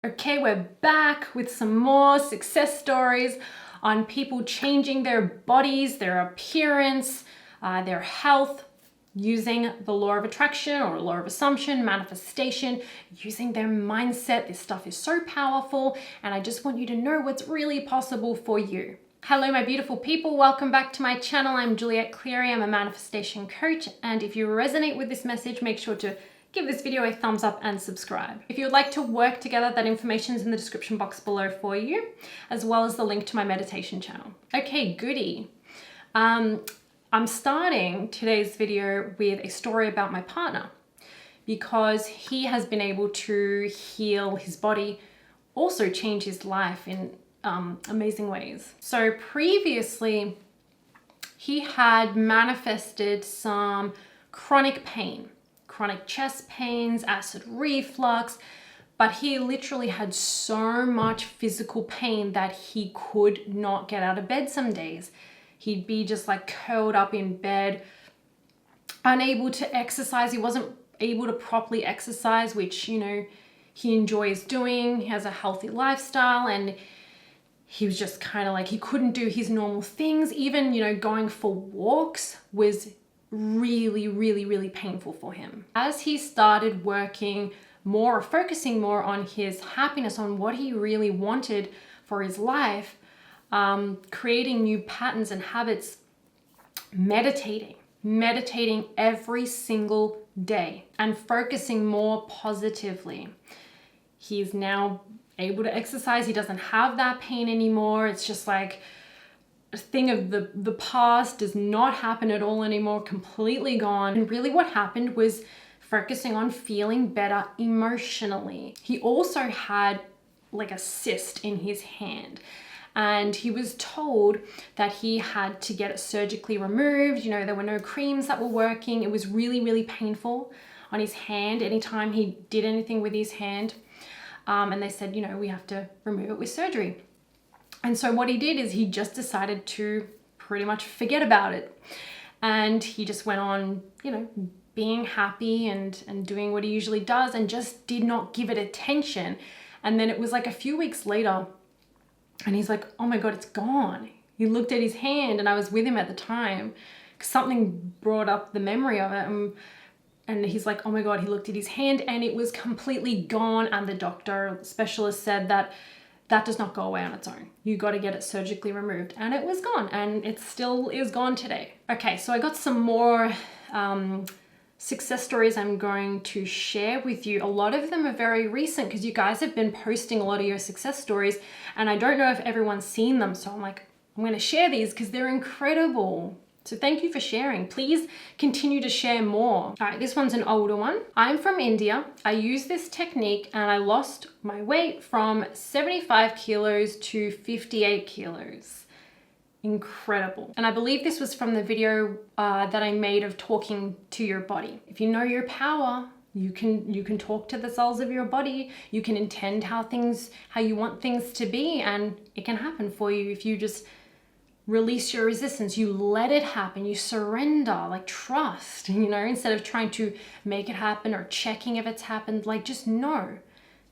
Okay, we're back with some more success stories on people changing their bodies, their appearance, their health, using the law of attraction or law of assumption, manifestation, using their mindset. This stuff is so powerful, and I just want you to know what's really possible for you. Hello, my beautiful people. Welcome back to my channel. I'm Juliet Cleary. I'm a manifestation coach, and if you resonate with this message, make sure to give this video a thumbs up and subscribe. If you would like to work together, that information is in the description box below for you, as well as the link to my meditation channel. Okay, goody. I'm starting today's video with a story about my partner because he has been able to heal his body, also change his life in amazing ways. So previously, he had manifested some chronic pain. Chronic chest pains, acid reflux, but he literally had so much physical pain that he could not get out of bed some days. He'd be just like curled up in bed, unable to exercise. He wasn't able to properly exercise, which, you know, he enjoys doing. He has a healthy lifestyle, and he was just kind of like, he couldn't do his normal things. Even, you know, going for walks was really painful for him. As he started working more, focusing more on his happiness, on what he really wanted for his life, creating new patterns and habits, meditating every single day and focusing more positively. He's now able to exercise. He doesn't have that pain anymore. It's just like a thing of the past, does not happen at all anymore, completely gone. And really what happened was focusing on feeling better emotionally. He also had like a cyst in his hand, and he was told that he had to get it surgically removed. You know, there were no creams that were working. It was really painful on his hand anytime he did anything with his hand. And they said, you know, we have to remove it with surgery. And so what he did is he just decided to pretty much forget about it. And he just went on, you know, being happy and doing what he usually does, and just did not give it attention. And then it was like a few weeks later, and he's like, oh my God, it's gone. He looked at his hand, and I was with him at the time, 'cause something brought up the memory of it. And he's like, oh my God, he looked at his hand and it was completely gone. And the doctor specialist said that does not go away on its own. You got to get it surgically removed. And it was gone, and it still is gone today. Okay, so I got some more success stories I'm going to share with you. A lot of them are very recent because you guys have been posting a lot of your success stories, and I don't know if everyone's seen them. So I'm like, I'm going to share these because they're incredible. So thank you for sharing. Please continue to share more. All right, this one's an older one. I'm from India. I use this technique and I lost my weight from 75 kilos to 58 kilos. Incredible. And I believe this was from the video that I made of talking to your body. If you know your power, you can talk to the cells of your body. You can intend how you want things to be, and it can happen for you if you just release your resistance. You let it happen. You surrender, like trust, you know, instead of trying to make it happen or checking if it's happened. Like, just know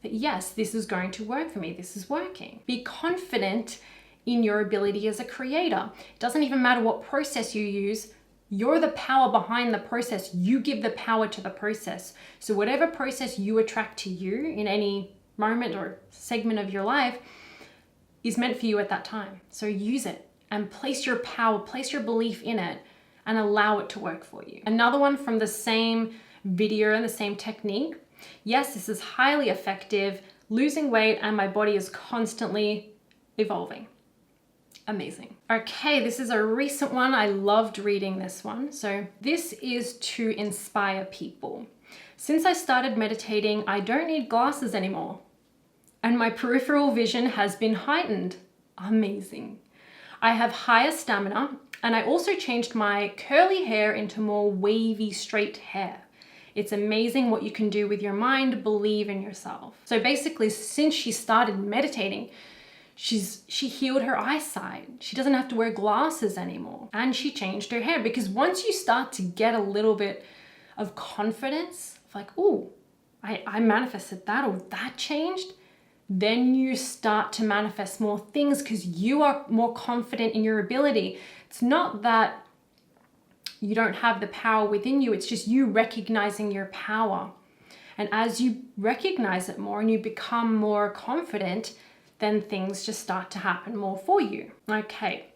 that yes, this is going to work for me. This is working. Be confident in your ability as a creator. It doesn't even matter what process you use. You're the power behind the process. You give the power to the process. So whatever process you attract to you in any moment or segment of your life is meant for you at that time. So use it and place your power, place your belief in it, and allow it to work for you. Another one from the same video and the same technique. Yes, this is highly effective. Losing weight, and my body is constantly evolving. Amazing. Okay, this is a recent one. I loved reading this one. So this is to inspire people. Since I started meditating, I don't need glasses anymore, and my peripheral vision has been heightened. Amazing. I have higher stamina, and I also changed my curly hair into more wavy, straight hair. It's amazing what you can do with your mind. Believe in yourself. So basically, since she started meditating, she healed her eyesight. She doesn't have to wear glasses anymore. And she changed her hair, because once you start to get a little bit of confidence, of like, ooh, I manifested that, or that changed, then you start to manifest more things because you are more confident in your ability. It's not that you don't have the power within you, it's just you recognizing your power. And as you recognize it more and you become more confident, then things just start to happen more for you. Okay,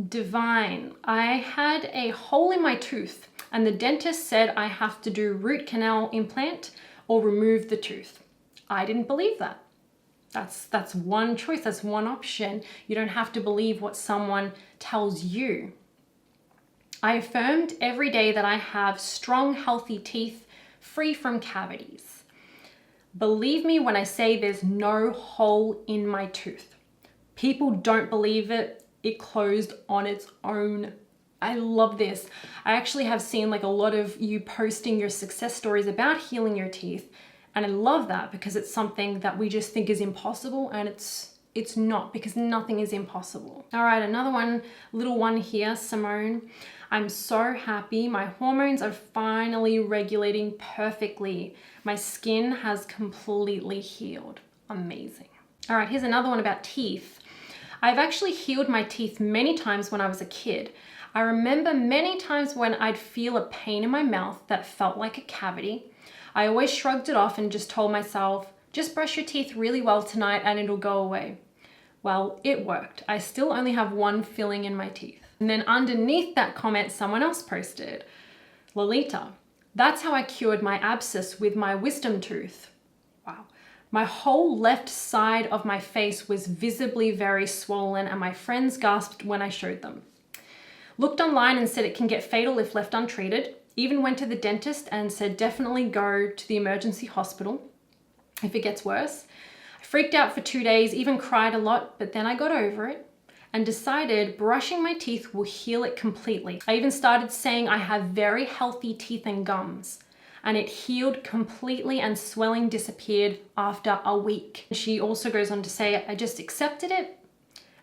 divine. I had a hole in my tooth and the dentist said I have to do root canal implant or remove the tooth. I didn't believe that. That's one choice, that's one option. You don't have to believe what someone tells you. I affirmed every day that I have strong, healthy teeth free from cavities. Believe me when I say there's no hole in my tooth. People don't believe it. It closed on its own. I love this. I actually have seen like a lot of you posting your success stories about healing your teeth. And I love that because it's something that we just think is impossible, and it's not, because nothing is impossible. All right, another one, little one here, Simone. I'm so happy. My hormones are finally regulating perfectly. My skin has completely healed. Amazing. All right, here's another one about teeth. I've actually healed my teeth many times when I was a kid. I remember many times when I'd feel a pain in my mouth that felt like a cavity. I always shrugged it off and just told myself, just brush your teeth really well tonight and it'll go away. Well, it worked. I still only have one filling in my teeth. And then underneath that comment, someone else posted, Lolita, that's how I cured my abscess with my wisdom tooth. Wow. My whole left side of my face was visibly very swollen and my friends gasped when I showed them. Looked online and said it can get fatal if left untreated. Even went to the dentist and said definitely go to the emergency hospital if it gets worse. I freaked out for 2 days, even cried a lot, but then I got over it and decided brushing my teeth will heal it completely. I even started saying I have very healthy teeth and gums, and it healed completely and swelling disappeared after a week. She also goes on to say, I just accepted it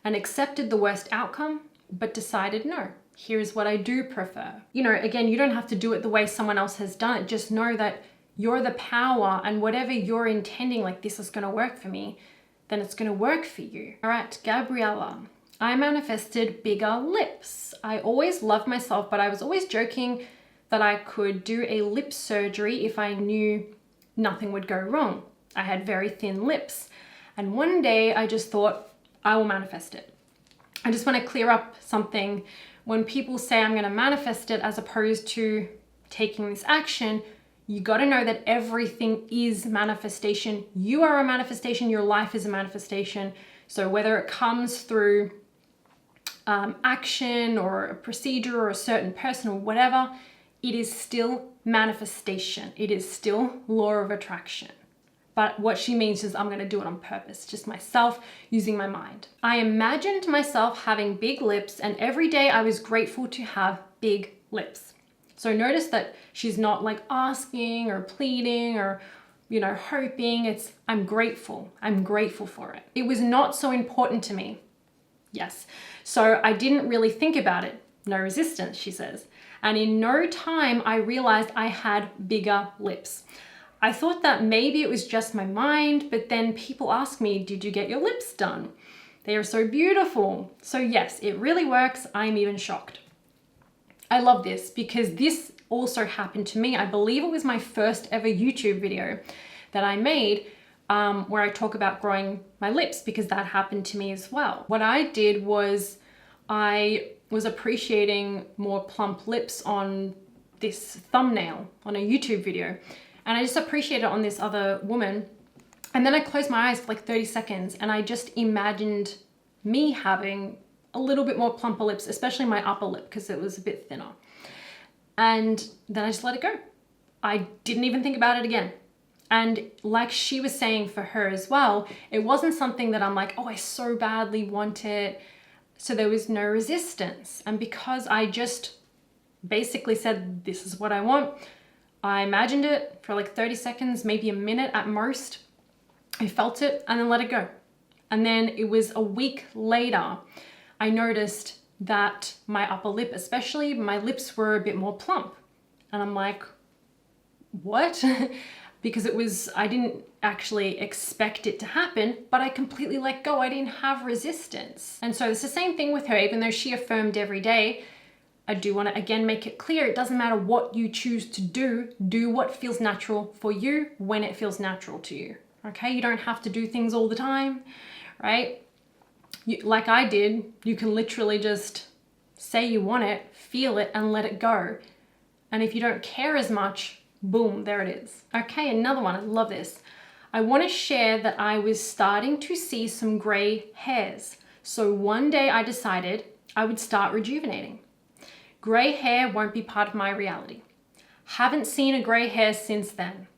and accepted the worst outcome, but decided no. Here's what I do prefer. You know, again, you don't have to do it the way someone else has done it. Just know that you're the power, and whatever you're intending, like this is gonna work for me, then it's gonna work for you. All right, Gabriella. I manifested bigger lips. I always loved myself, but I was always joking that I could do a lip surgery if I knew nothing would go wrong. I had very thin lips. And one day I just thought, I will manifest it. I just want to clear up something. When people say I'm going to manifest it as opposed to taking this action, you got to know that everything is manifestation. You are a manifestation. Your life is a manifestation. So whether it comes through action or a procedure or a certain person or whatever, it is still manifestation. It is still law of attraction. But what she means is I'm going to do it on purpose, just myself using my mind. I imagined myself having big lips, and every day I was grateful to have big lips. So notice that she's not like asking or pleading or, you know, hoping. It's I'm grateful. I'm grateful for it. It was not so important to me. Yes. So I didn't really think about it. No resistance, she says. And in no time, I realized I had bigger lips. I thought that maybe it was just my mind, but then people ask me, did you get your lips done? They are so beautiful. So yes, it really works. I'm even shocked. I love this because this also happened to me. I believe it was my first ever YouTube video that I made where I talk about growing my lips, because that happened to me as well. What I did was I was appreciating more plump lips on this thumbnail on a YouTube video. And I just appreciated it on this other woman. And then I closed my eyes for like 30 seconds and I just imagined me having a little bit more plumper lips, especially my upper lip because it was a bit thinner. And then I just let it go. I didn't even think about it again. And like she was saying for her as well, it wasn't something that I'm like, oh, I so badly want it. So there was no resistance. And because I just basically said, this is what I want, I imagined it for like 30 seconds, maybe a minute at most. I felt it and then let it go. And then it was a week later, I noticed that my upper lip, especially my lips were a bit more plump. And I'm like, what? because I didn't actually expect it to happen, but I completely let go. I didn't have resistance. And so it's the same thing with her. Even though she affirmed every day, I do want to again make it clear, it doesn't matter what you choose to do what feels natural for you when it feels natural to you. Okay, you don't have to do things all the time, right? Like I did, you can literally just say you want it, feel it, and let it go. And if you don't care as much, boom, there it is. Okay, another one, I love this. I want to share that I was starting to see some gray hairs. So one day I decided I would start rejuvenating. Gray hair won't be part of my reality. Haven't seen a gray hair since then.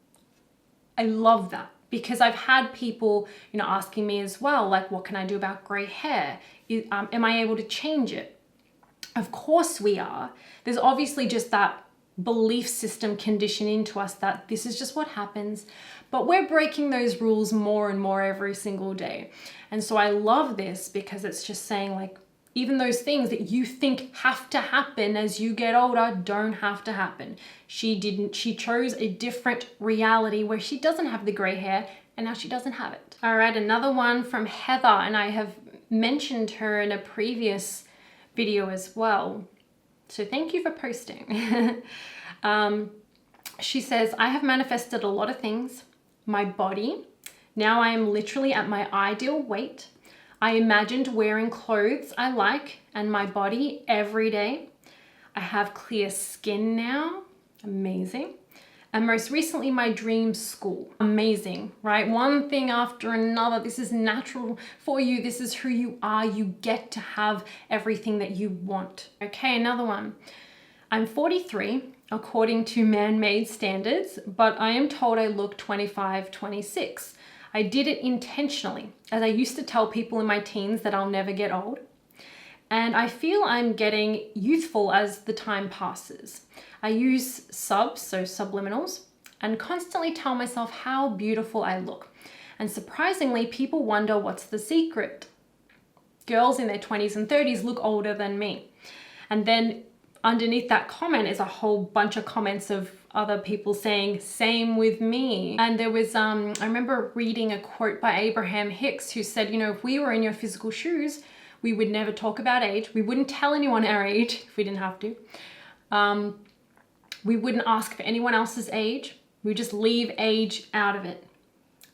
I love that because I've had people, asking me as well, like, what can I do about gray hair? Am I able to change it? Of course we are. There's obviously just that belief system conditioned into us that this is just what happens, but we're breaking those rules more and more every single day. And so I love this because it's just saying, like, even those things that you think have to happen as you get older don't have to happen. She chose a different reality where she doesn't have the gray hair and now she doesn't have it. All right, another one from Heather, and I have mentioned her in a previous video as well. So thank you for posting. She says, I have manifested a lot of things. My body. Now I am literally at my ideal weight. I imagined wearing clothes I like and my body every day. I have clear skin now. Amazing. And most recently, my dream school. Amazing, right? One thing after another. This is natural for you. This is who you are. You get to have everything that you want. Okay, another one. I'm 43, according to man-made standards, but I am told I look 25, 26. I did it intentionally, as I used to tell people in my teens that I'll never get old. And I feel I'm getting youthful as the time passes. I use subs, so subliminals, and constantly tell myself how beautiful I look. And surprisingly, people wonder what's the secret. Girls in their 20s and 30s look older than me. And then underneath that comment is a whole bunch of comments of other people saying, same with me. And there was, I remember reading a quote by Abraham Hicks who said, if we were in your physical shoes, we would never talk about age. We wouldn't tell anyone our age if we didn't have to. We wouldn't ask for anyone else's age. We just leave age out of it.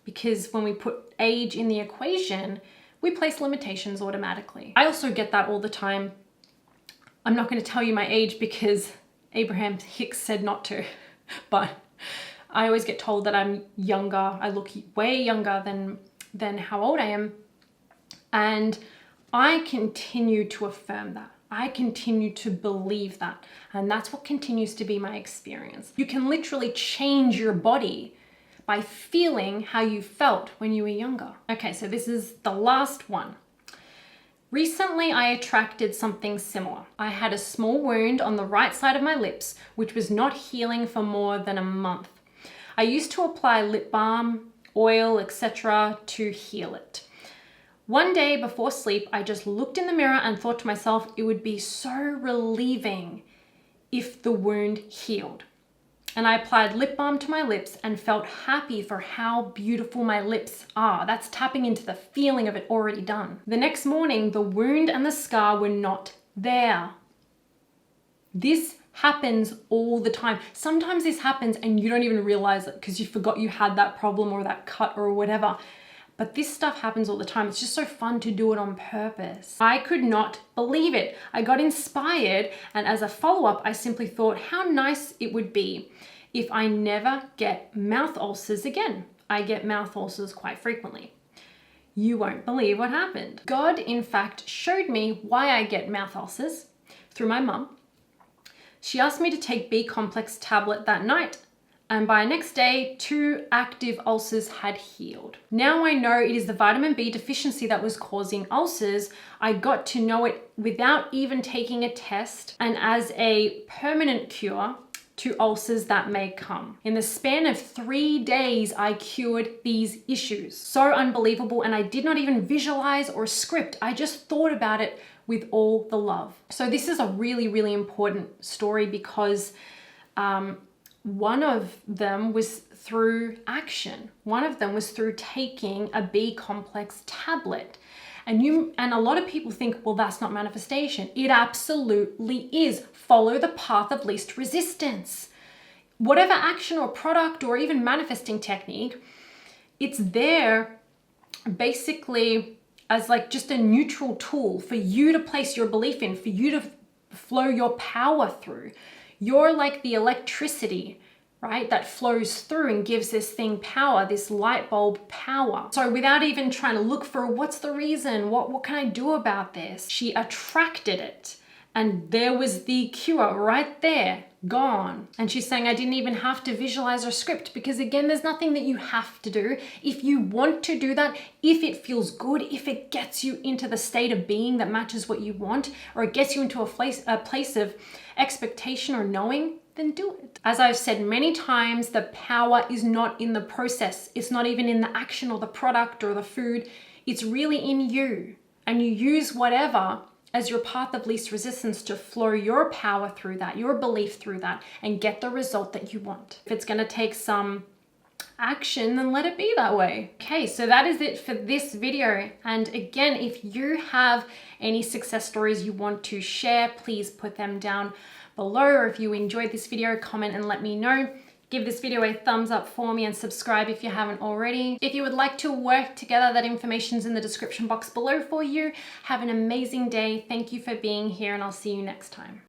Because when we put age in the equation, we place limitations automatically. I also get that all the time. I'm not going to tell you my age because Abraham Hicks said not to, but I always get told that I'm younger. I look way younger than how old I am. And I continue to affirm that. I continue to believe that. And that's what continues to be my experience. You can literally change your body by feeling how you felt when you were younger. Okay, so this is the last one. Recently, I attracted something similar. I had a small wound on the right side of my lips, which was not healing for more than a month. I used to apply lip balm, oil, etc. to heal it. One day before sleep, I just looked in the mirror and thought to myself, it would be so relieving if the wound healed. And I applied lip balm to my lips and felt happy for how beautiful my lips are. That's tapping into the feeling of it already done. The next morning, the wound and the scar were not there. This happens all the time. Sometimes this happens and you don't even realize it because you forgot you had that problem or that cut or whatever. But this stuff happens all the time. It's just so fun to do it on purpose. I could not believe it. I got inspired, and as a follow-up, I simply thought how nice it would be if I never get mouth ulcers again. I get mouth ulcers quite frequently. You won't believe what happened. God, in fact, showed me why I get mouth ulcers through my mum. She asked me to take B-complex tablet that night, and by next day, 2 active ulcers had healed. Now I know it is the vitamin B deficiency that was causing ulcers. I got to know it without even taking a test and as a permanent cure to ulcers that may come. In the span of 3 days, I cured these issues. So unbelievable, and I did not even visualize or script. I just thought about it with all the love. So this is a really, really important story because one of them was through action. One of them was through taking a B complex tablet. And a lot of people think, well, that's not manifestation. It absolutely is. Follow the path of least resistance. Whatever action or product or even manifesting technique, it's there basically as like just a neutral tool for you to place your belief in, for you to flow your power through. You're like the electricity, right, that flows through and gives this thing power, this light bulb power. So without even trying to look for what's the reason, what can I do about this, she attracted it. And there was the cure right there, gone. And she's saying, I didn't even have to visualize or script, because again, there's nothing that you have to do. If you want to do that, if it feels good, if it gets you into the state of being that matches what you want, or it gets you into a place of expectation or knowing, then do it. As I've said many times, the power is not in the process. It's not even in the action or the product or the food. It's really in you. And you use whatever as your path of least resistance to flow your power through that, your belief through that, and get the result that you want. If it's going to take some action, then let it be that way. Okay, so that is it for this video. And again, if you have any success stories you want to share, please put them down below. Or if you enjoyed this video, comment and let me know. Give this video a thumbs up for me and subscribe if you haven't already. If you would like to work together, that information's in the description box below for you. Have an amazing day. Thank you for being here, and I'll see you next time.